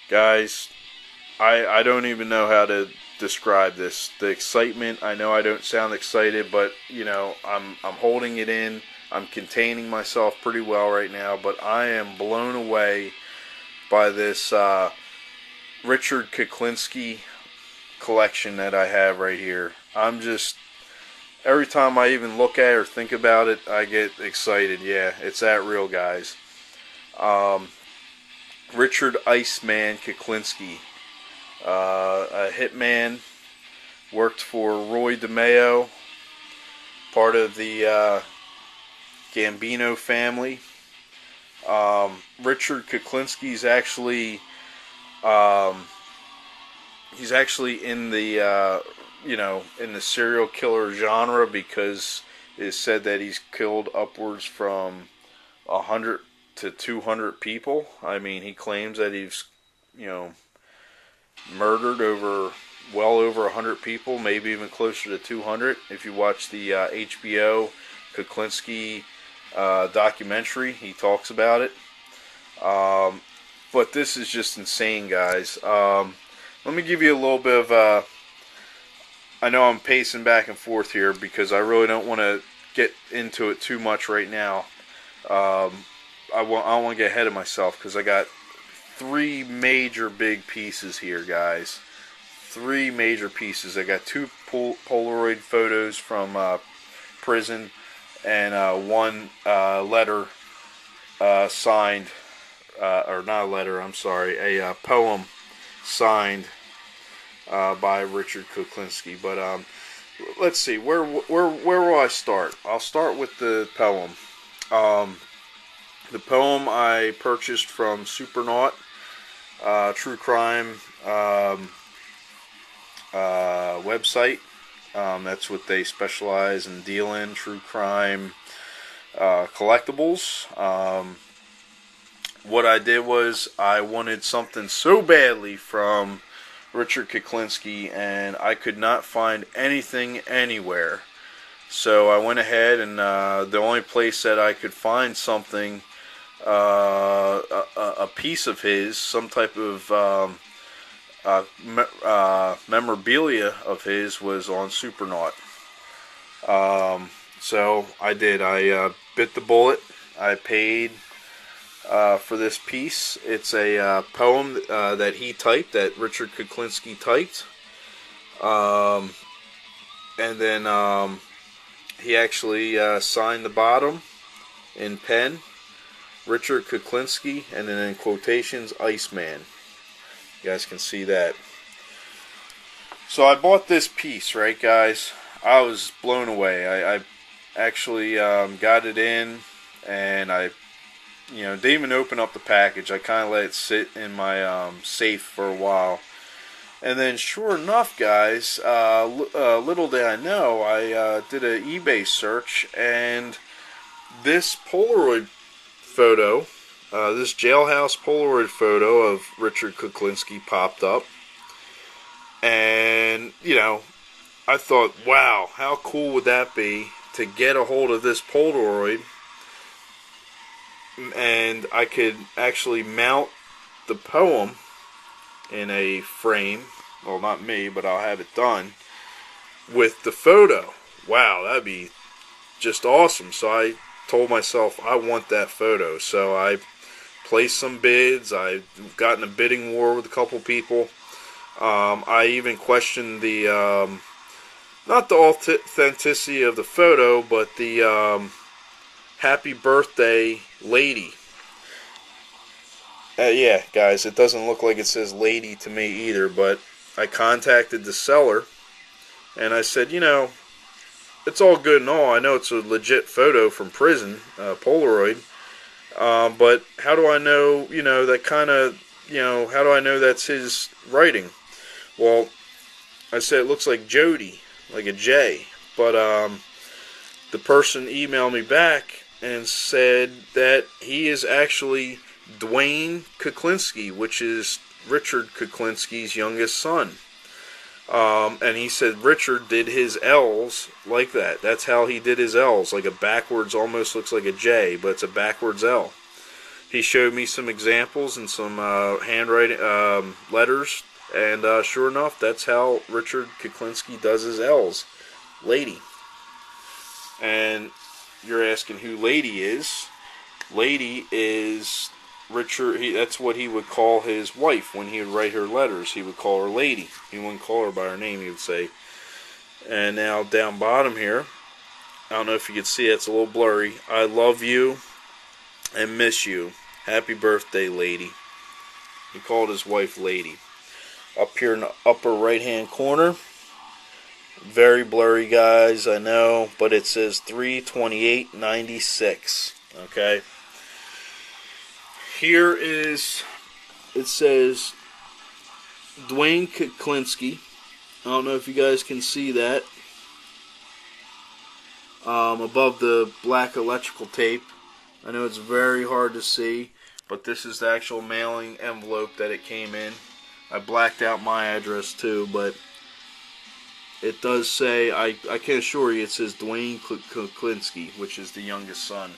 Guys, I don't even know how to describe this. The excitement, I know I don't sound excited, but you know, I'm holding it in. I'm containing myself pretty well right now, but I am blown away by this Richard Kuklinski collection that I have right here. I'm just, every time I even look at it or think about it, I get excited. Yeah, it's that real, guys. Um, Richard Iceman Kuklinski, a hitman, worked for Roy DeMeo, part of the Gambino family. Richard Kuklinski's actually, um, he's actually in the, in the serial killer genre because it's said that he's killed upwards from 100 to 200 people. I mean, he claims that he's, murdered well over 100 people, maybe even closer to 200. If you watch the HBO Kuklinski documentary, he talks about it. But this is just insane, guys. Let me give you a little bit of I know I'm pacing back and forth here because I really don't want to get into it too much right now. I don't want to get ahead of myself because I got three major big pieces here, guys. Three major pieces. I got two Polaroid photos from prison and one letter signed, or not a letter, I'm sorry, a poem signed by Richard Kuklinski. But let's see, where will I start? I'll start with the poem. The poem I purchased from Supernaut, true crime website. That's what they specialize and deal in, true crime collectibles. What I did was I wanted something so badly from Richard Kuklinski, and I could not find anything anywhere. So I went ahead and the only place that I could find something, a piece of his, some type of memorabilia of his, was on Supernaut. So I did. I bit the bullet. I paid for this piece. It's a poem that he typed, that Richard Kuklinski typed. And then he actually signed the bottom in pen, Richard Kuklinski, and then in quotations, Iceman. You guys can see that. So I bought this piece, right, guys? I was blown away. I actually got it in, and I didn't even open up the package. I kind of let it sit in my safe for a while. And then, sure enough, guys, little did I know, I did an eBay search, and this Polaroid photo, this jailhouse Polaroid photo of Richard Kuklinski popped up. And, I thought, wow, how cool would that be to get a hold of this Polaroid, and I could actually mount the poem in a frame. Well, not me, but I'll have it done with the photo. Wow, that'd be just awesome. So I told myself, I want that photo. So I placed some bids. I've gotten a bidding war with a couple people. I even questioned the not the authenticity of the photo, but the happy birthday lady. Yeah, guys, it doesn't look like it says lady to me either, but I contacted the seller, and I said, it's all good and all. I know it's a legit photo from prison, Polaroid, but how do I know, that kind of, how do I know that's his writing? Well, I said it looks like Jody, like a J, but the person emailed me back and said that he is actually Dwayne Kuklinski, which is Richard Kuklinski's youngest son. And he said Richard did his L's like that. That's how he did his L's, like a backwards, almost looks like a J, but it's a backwards L. he showed me some examples and some handwriting letters, and sure enough, that's how Richard Kuklinski does his L's. Lady. And you're asking who Lady is. Lady is Richard. That's what he would call his wife when he would write her letters. He would call her Lady. He wouldn't call her by her name. He would say. And now down bottom here, I don't know if you can see it. It's a little blurry. I love you and miss you. Happy birthday, Lady. He called his wife Lady. Up here in the upper right-hand corner, very blurry, guys, I know, but it says 3/28/96. Okay. Here is, it says Dwayne Kuklinski. I don't know if you guys can see that. Above the black electrical tape. I know it's very hard to see, but this is the actual mailing envelope that it came in. I blacked out my address too, but it does say, I can assure you, it says Dwayne Kuklinski, which is the youngest son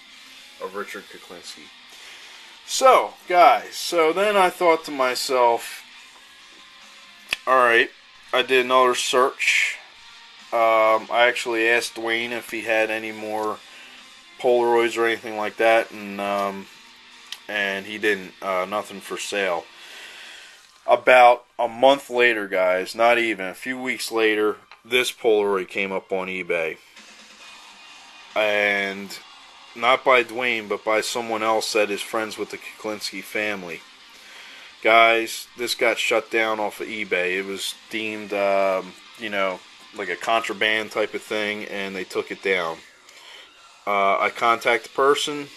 of Richard Kuklinski. So, guys, so then I thought to myself, alright, I did another search. I actually asked Dwayne if he had any more Polaroids or anything like that, and he didn't. Nothing for sale. About a month later, guys, not even, a few weeks later, this Polaroid came up on eBay. And not by Dwayne, but by someone else that is friends with the Kuklinski family. Guys, this got shut down off of eBay. It was deemed, like a contraband type of thing, and they took it down. I contacted the person,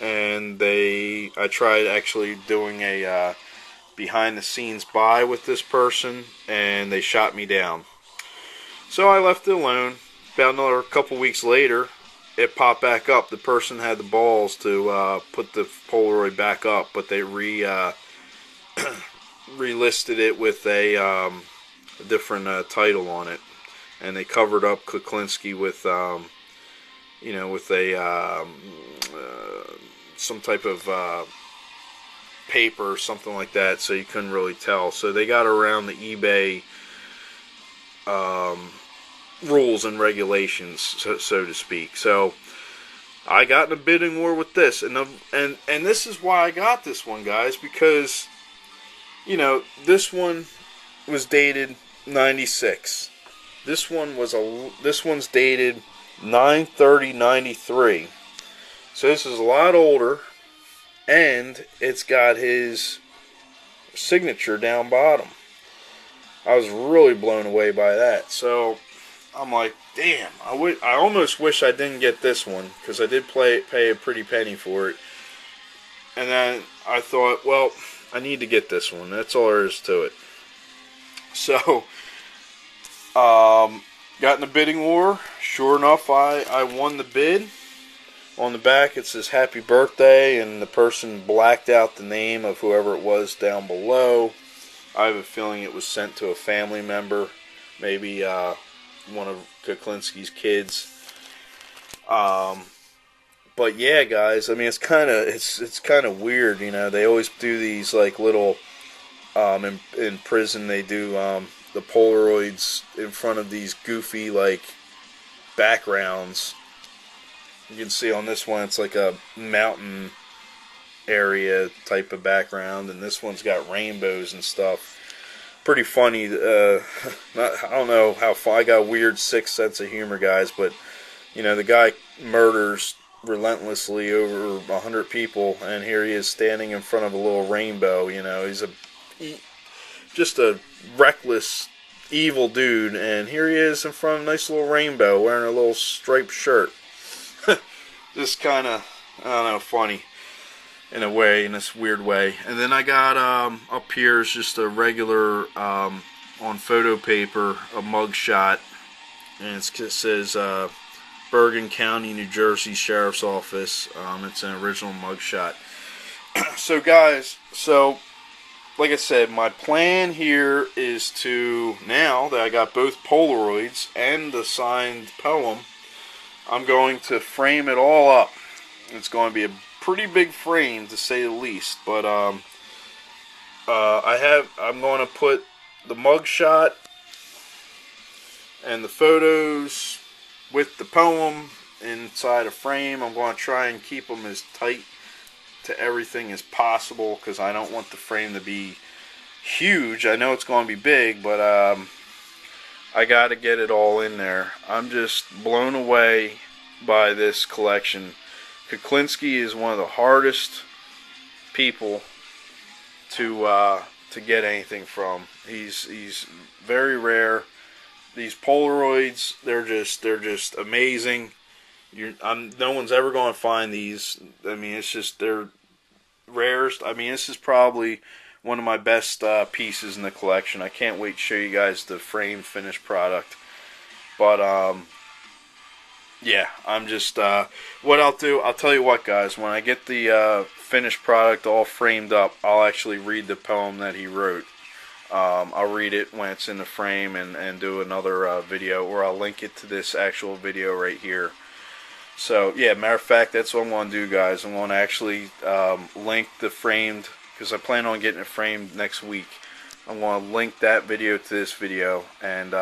and I tried actually doing a behind-the-scenes buy with this person, and they shot me down. So I left it alone. About another couple weeks later, it popped back up. The person had the balls to put the Polaroid back up, but they relisted it with a different title on it, and they covered up Kuklinski with with a some type of paper or something like that, so you couldn't really tell. So they got around the eBay rules and regulations, so to speak. So I got in a bidding war with this, and this is why I got this one, guys, because this one was dated 96. This one's dated 9/30/93. So this is a lot older, and it's got his signature down bottom. I was really blown away by that. So I'm like, damn, I almost wish I didn't get this one, because I did pay a pretty penny for it. And then I thought, well, I need to get this one. That's all there is to it. So, got in a bidding war. Sure enough, I won the bid. On the back it says happy birthday, and the person blacked out the name of whoever it was down below. I have a feeling it was sent to a family member, maybe one of Kuklinski's kids. But yeah, guys, I mean, it's kind of weird, They always do these like little in prison. They do the Polaroids in front of these goofy like backgrounds. You can see on this one, it's like a mountain area type of background, and this one's got rainbows and stuff. Pretty funny. I don't know how far. I got a weird sixth sense of humor, guys, but the guy murders relentlessly over 100 people, and here he is standing in front of a little rainbow. He's just a reckless, evil dude, and here he is in front of a nice little rainbow wearing a little striped shirt. Just kind of, I don't know, funny in a way, in this weird way. And then I got up here is just a regular on photo paper, a mug shot, and it says Bergen County, New Jersey Sheriff's Office. It's an original mug shot. So guys, like I said, my plan here is to, now that I got both Polaroids and the signed poem, I'm going to frame it all up. It's going to be a pretty big frame to say the least. But I'm going to put the mugshot and the photos with the poem inside a frame. I'm going to try and keep them as tight to everything as possible because I don't want the frame to be huge. I know it's going to be big, but I got to get it all in there. I'm just blown away by this collection. Kuklinski is one of the hardest people to get anything from. He's very rare. These Polaroids, they're just amazing. No one's ever going to find these. I mean, it's just they're rarest. I mean, this is probably one of my best pieces in the collection. I can't wait to show you guys the framed finished product. But yeah, I'm just what I'll do. I'll tell you what, guys. When I get the finished product all framed up, I'll actually read the poem that he wrote. I'll read it when it's in the frame and do another video, or I'll link it to this actual video right here. So yeah, matter of fact, that's what I'm going to do, guys. I'm going to actually link the framed, because I plan on getting it framed next week. I'm going to link that video to this video, and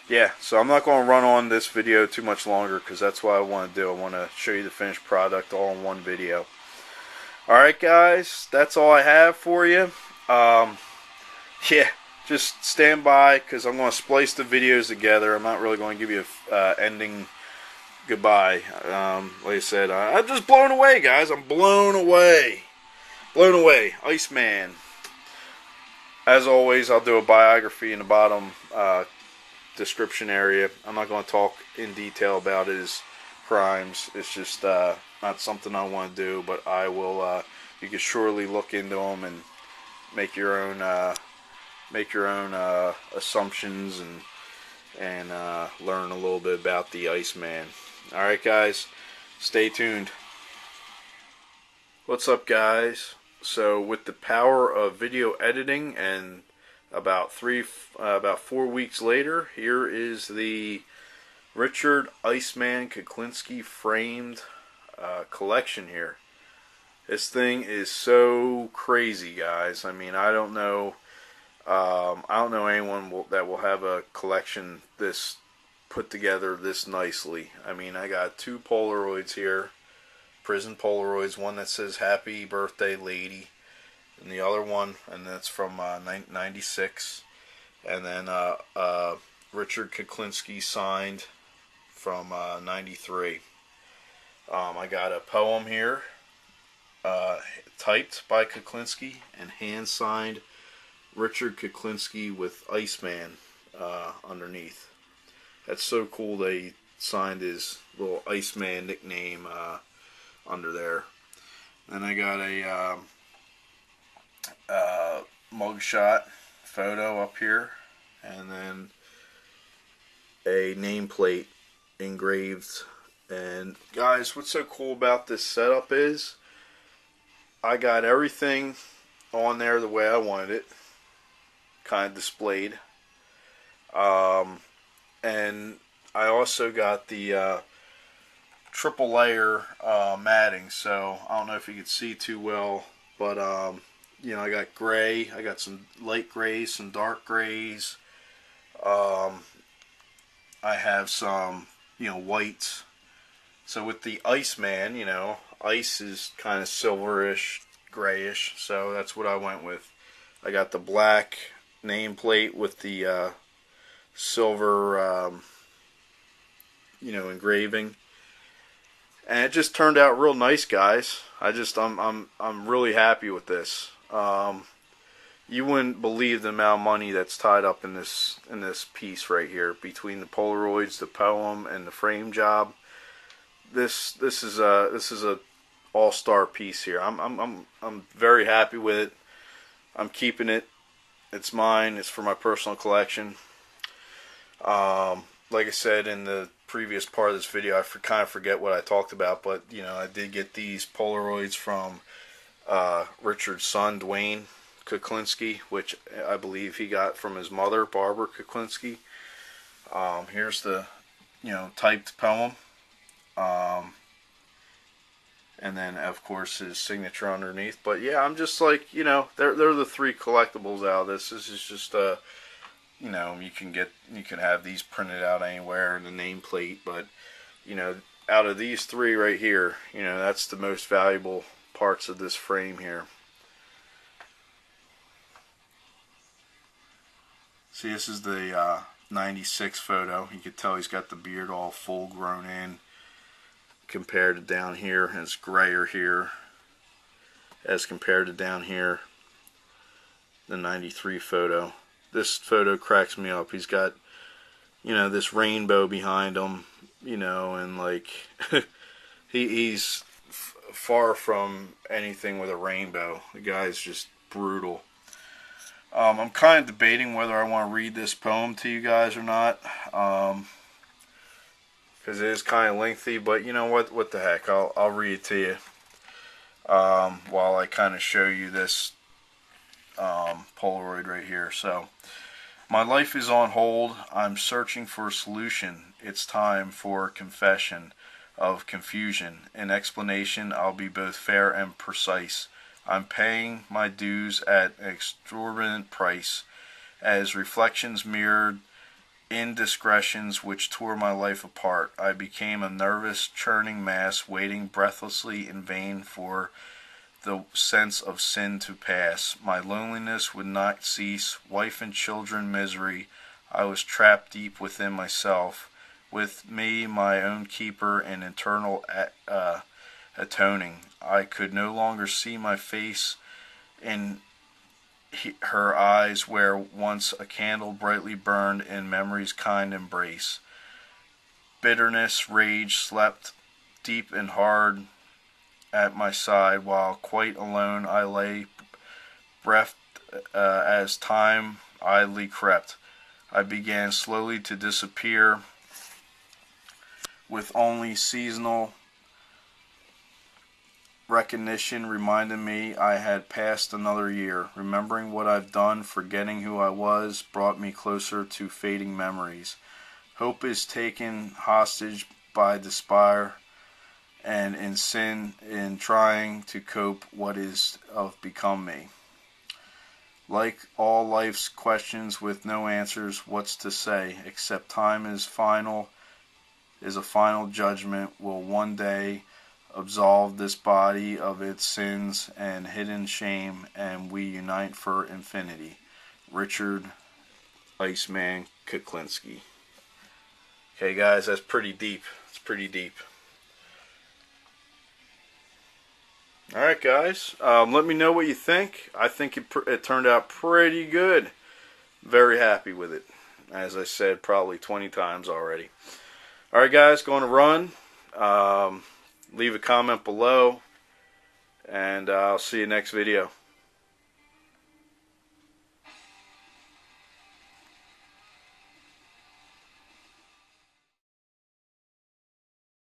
yeah, so I'm not going to run on this video too much longer, because that's what I want to do. I want to show you the finished product all in one video. Alright, guys, that's all I have for you. Yeah, just stand by, because I'm going to splice the videos together. I'm not really going to give you an ending goodbye. Like I said, I'm just blown away, guys. I'm blown away. Blown away. Iceman. As always, I'll do a biography in the bottom description area. I'm not going to talk in detail about his crimes. It's just not something I want to do, but I will. You can surely look into them and make your own assumptions and learn a little bit about the Iceman. All right, guys, stay tuned. What's up, guys? So with the power of video editing, and about 4 weeks later, here is the Richard Iceman Kuklinski framed collection here. This thing is so crazy, guys. I mean, I don't know anyone that will have a collection this put together this nicely. I mean, I got 2 Polaroids here, prison Polaroids. One that says "Happy Birthday, Lady," and the other one, and that's from 96. And then Richard Kuklinski signed from 93. I got a poem here, typed by Kuklinski and hand signed Richard Kuklinski with Iceman underneath. That's so cool that he signed his little Iceman nickname under there. Then I got a mugshot photo up here, and then a nameplate engraved. And guys, what's so cool about this setup is I got everything on there the way I wanted it, kind of displayed. And I also got the triple layer matting, so I don't know if you can see too well, but you know, I got gray, I got some light grays, some dark grays, I have some, you know, whites. So with the Iceman, you know, ice is kind of silverish, grayish, so that's what I went with. I got the black nameplate with the silver, you know, engraving, and it just turned out real nice, guys. I'm really happy with this. You wouldn't believe the amount of money that's tied up in this piece right here, between the Polaroids, the poem, and the frame job. This is a all-star piece here. I'm very happy with it. I'm keeping it. It's mine. It's for my personal collection. Like I said in the previous part of this video, I kind of forget what I talked about, but you know, I did get these Polaroids from Richard's son, Dwayne Kuklinski, which I believe he got from his mother, Barbara Kuklinski. Here's the, you know, typed poem. and then of course his signature underneath. But yeah, I'm just like, you know, they're the three collectibles out of this. This is just you know, you can have these printed out anywhere in the nameplate, but you know, out of these three right here, you know, that's the most valuable parts of this frame here. See, this is the 96 photo. You can tell he's got the beard all full grown in compared to down here. It's grayer here as compared to down here, the 93 photo. This photo cracks me up. He's got, you know, this rainbow behind him, you know, and like he's far from anything with a rainbow. The guy's just brutal. I'm kind of debating whether I want to read this poem to you guys or not, because it is kind of lengthy. But you know what the heck? I'll read it to you while I kind of show you this Polaroid right here. So, my life is on hold. I'm searching for a solution. It's time for confession of confusion. In explanation, I'll be both fair and precise. I'm paying my dues at an exorbitant price, as reflections mirrored indiscretions which tore my life apart. I became a nervous, churning mass, waiting breathlessly in vain for the sense of sin to pass. My loneliness would not cease, wife and children misery. I was trapped deep within myself, with me my own keeper and eternal atoning. I could no longer see my face in her eyes where once a candle brightly burned in memory's kind embrace. Bitterness, rage slept deep and hard at my side, while quite alone I lay, breathed as time idly crept. I began slowly to disappear, with only seasonal recognition reminded me I had passed another year. Remembering what I've done, forgetting who I was, brought me closer to fading memories. Hope is taken hostage by despair, and in sin, in trying to cope what is of become me. Like all life's questions with no answers, what's to say, except time is a final judgment, will one day absolve this body of its sins and hidden shame, and we unite for infinity. Richard Iceman Kuklinski. Okay, guys, that's pretty deep. It's pretty deep. Alright, guys, let me know what you think. I think it turned out pretty good. Very happy with it. As I said probably 20 times already. Alright, guys, going to run. Leave a comment below, and I'll see you next video.